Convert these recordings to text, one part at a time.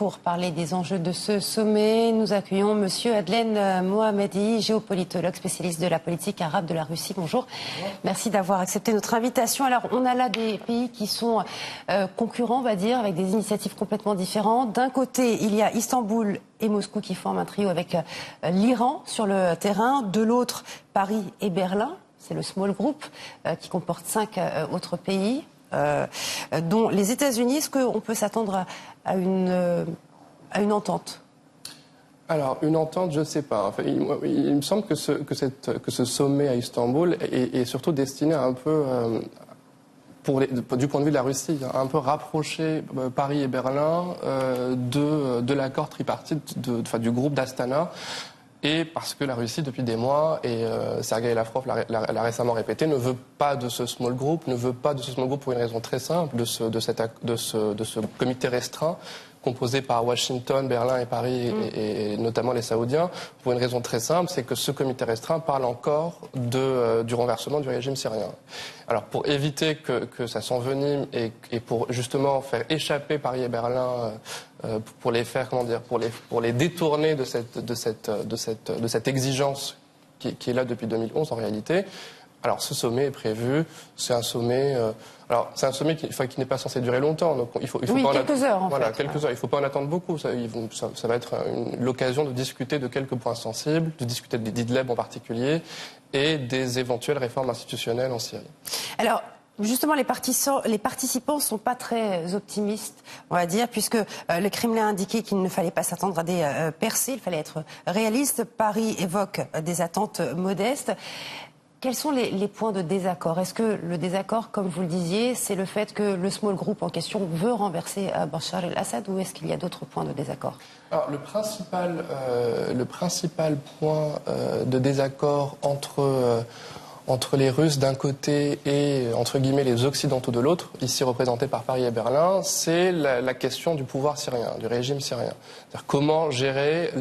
pour parler des enjeux de ce sommet. Nous accueillons Monsieur Adlen Mohammadi, géopolitologue, spécialiste de la politique arabe de la Russie. Bonjour. Merci d'avoir accepté notre invitation. Alors, on a là des pays qui sont concurrents, on va dire, avec des initiatives complètement différentes. D'un côté, il y a Istanbul et Moscou qui forment un trio avec l'Iran sur le terrain. De l'autre, Paris et Berlin. C'est le Small Group qui comporte 5 autres pays. Dont les États-Unis. Est-ce qu'on peut s'attendre à une entente? Alors, une entente, je ne sais pas. Enfin, il me semble que ce sommet à Istanbul est surtout destiné à un peu, du point de vue de la Russie, à un peu rapprocher Paris et Berlin de l'accord tripartite du groupe d'Astana. Et parce que la Russie, depuis des mois, et Sergueï Lavrov l'a récemment répété, ne veut pas de ce small group, pour une raison très simple, de ce comité restreint composé par Washington, Berlin et Paris, et notamment les Saoudiens, pour une raison très simple, c'est que ce comité restreint parle encore du renversement du régime syrien. Alors pour éviter que ça s'envenime et pour justement faire échapper Paris et Berlin, pour les faire, pour les détourner de cette exigence qui est là depuis 2011 en réalité. Alors ce sommet est prévu, c'est un sommet qui n'est pas censé durer longtemps, donc il faut pas quelques heures. Quelques heures. Il ne faut pas en attendre beaucoup. Ça va être l'occasion de discuter de quelques points sensibles, de discuter de d'Idlib en particulier et des éventuelles réformes institutionnelles en Syrie. Alors, justement, les participants ne sont pas très optimistes, on va dire, puisque le Kremlin a indiqué qu'il ne fallait pas s'attendre à des percées, il fallait être réaliste. Paris évoque des attentes modestes. Quels sont les points de désaccord? Est-ce que le désaccord, comme vous le disiez, c'est le fait que le small group en question veut renverser Bachar el-Assad, ou est-ce qu'il y a d'autres points de désaccord? Alors, le principal point de désaccord entre les Russes d'un côté et, entre guillemets, les Occidentaux de l'autre, ici représentés par Paris et Berlin, c'est la question du pouvoir syrien, du régime syrien. C'est-à-dire comment gérer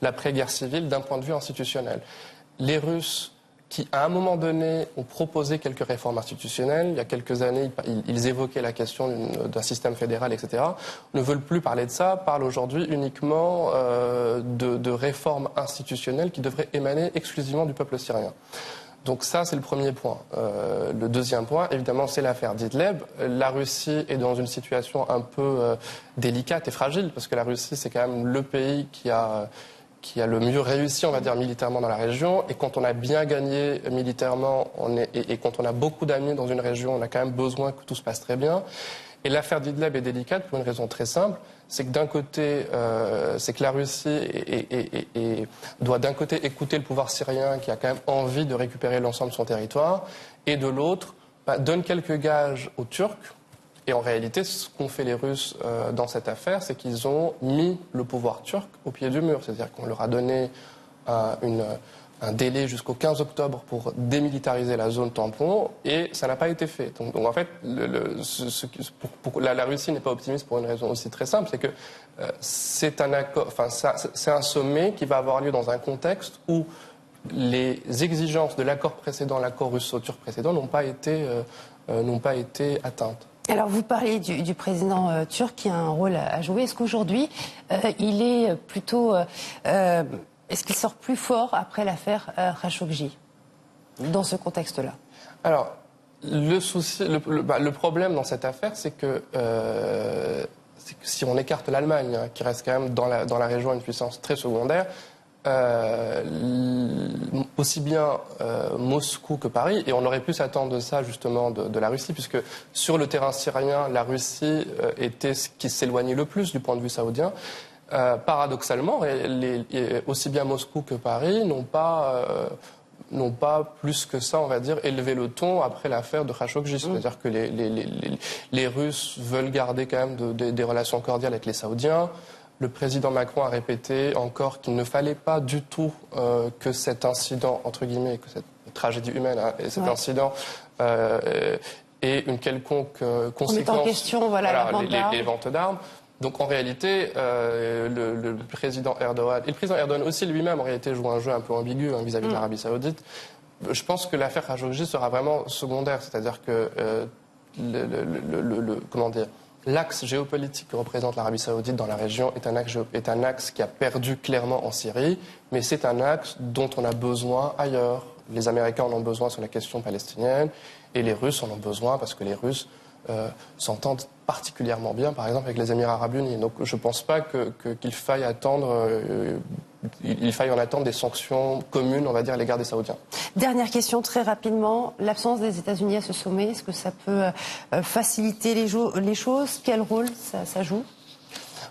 l'après-guerre civile d'un point de vue institutionnel. Les Russes, qui à un moment donné ont proposé quelques réformes institutionnelles, il y a quelques années ils évoquaient la question d'un système fédéral, etc., ne veulent plus parler de ça, parlent aujourd'hui uniquement de réformes institutionnelles qui devraient émaner exclusivement du peuple syrien. Donc ça, c'est le premier point. Le deuxième point, évidemment, c'est l'affaire d'Idlib. La Russie est dans une situation un peu délicate et fragile, parce que la Russie, c'est quand même le pays qui a le mieux réussi, on va dire, militairement dans la région. Et quand on a bien gagné militairement, et quand on a beaucoup d'amis dans une région, on a quand même besoin que tout se passe très bien. Et l'affaire d'Idlib est délicate pour une raison très simple. C'est que d'un côté, c'est que la Russie doit d'un côté écouter le pouvoir syrien qui a quand même envie de récupérer l'ensemble de son territoire. Et de l'autre, donne quelques gages aux Turcs. Et en réalité, ce qu'ont fait les Russes dans cette affaire, c'est qu'ils ont mis le pouvoir turc au pied du mur. C'est-à-dire qu'on leur a donné un délai jusqu'au 15 octobre pour démilitariser la zone tampon, et ça n'a pas été fait. Donc en fait, la Russie n'est pas optimiste pour une raison aussi très simple, c'est que c'est un sommet qui va avoir lieu dans un contexte où les exigences de l'accord précédent, l'accord russo-turc précédent, n'ont pas été atteintes. Alors, vous parlez du président turc qui a un rôle à jouer. Est-ce qu'aujourd'hui, il est plutôt... est-ce qu'il sort plus fort après l'affaire Khashoggi, dans ce contexte-là? Alors, le problème dans cette affaire, c'est que si on écarte l'Allemagne, qui reste quand même dans la région une puissance très secondaire, aussi bien Moscou que Paris, et on aurait pu s'attendre de ça justement de la Russie, puisque sur le terrain syrien, la Russie était ce qui s'éloignait le plus du point de vue saoudien. Paradoxalement, aussi bien Moscou que Paris n'ont pas plus que ça, on va dire, élevé le ton après l'affaire de Khashoggi. C'est-à-dire que les Russes veulent garder quand même des relations cordiales avec les Saoudiens. Le président Macron a répété encore qu'il ne fallait pas du tout que cet incident, entre guillemets, que cette tragédie humaine, et cet incident ait une quelconque conséquence. En question, les ventes d'armes. Donc en réalité, le président Erdogan, et le président Erdogan aussi lui-même, en réalité, joue un jeu un peu ambigu vis-à-vis de l'Arabie Saoudite. Je pense que l'affaire Khashoggi sera vraiment secondaire, c'est-à-dire que comment dire, l'axe géopolitique que représente l'Arabie saoudite dans la région est un axe qui a perdu clairement en Syrie, mais c'est un axe dont on a besoin ailleurs. Les Américains en ont besoin sur la question palestinienne et les Russes en ont besoin parce que les Russes s'entendent particulièrement bien, par exemple, avec les Émirats arabes unis. Donc je ne pense pas qu'il faille attendre... il faille en attendre des sanctions communes, on va dire, à l'égard des Saoudiens. Dernière question, très rapidement. L'absence des États-Unis à ce sommet, est-ce que ça peut faciliter les choses? Quel rôle ça joue?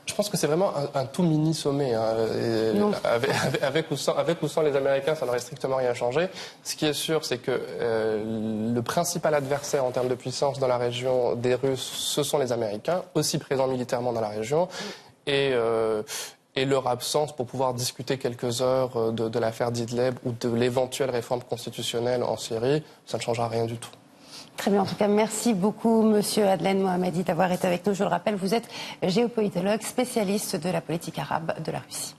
Je pense que c'est vraiment un tout mini sommet. Hein. Avec ou sans les Américains, ça n'aurait strictement rien changé. Ce qui est sûr, c'est que le principal adversaire en termes de puissance dans la région des Russes, ce sont les Américains, aussi présents militairement dans la région. Et leur absence pour pouvoir discuter quelques heures de l'affaire d'Idlib ou de l'éventuelle réforme constitutionnelle en Syrie, ça ne changera rien du tout. Très bien, en tout cas, merci beaucoup, Monsieur Adlen Mohammadi, d'avoir été avec nous. Je le rappelle, vous êtes géopolitologue, spécialiste de la politique arabe de la Russie.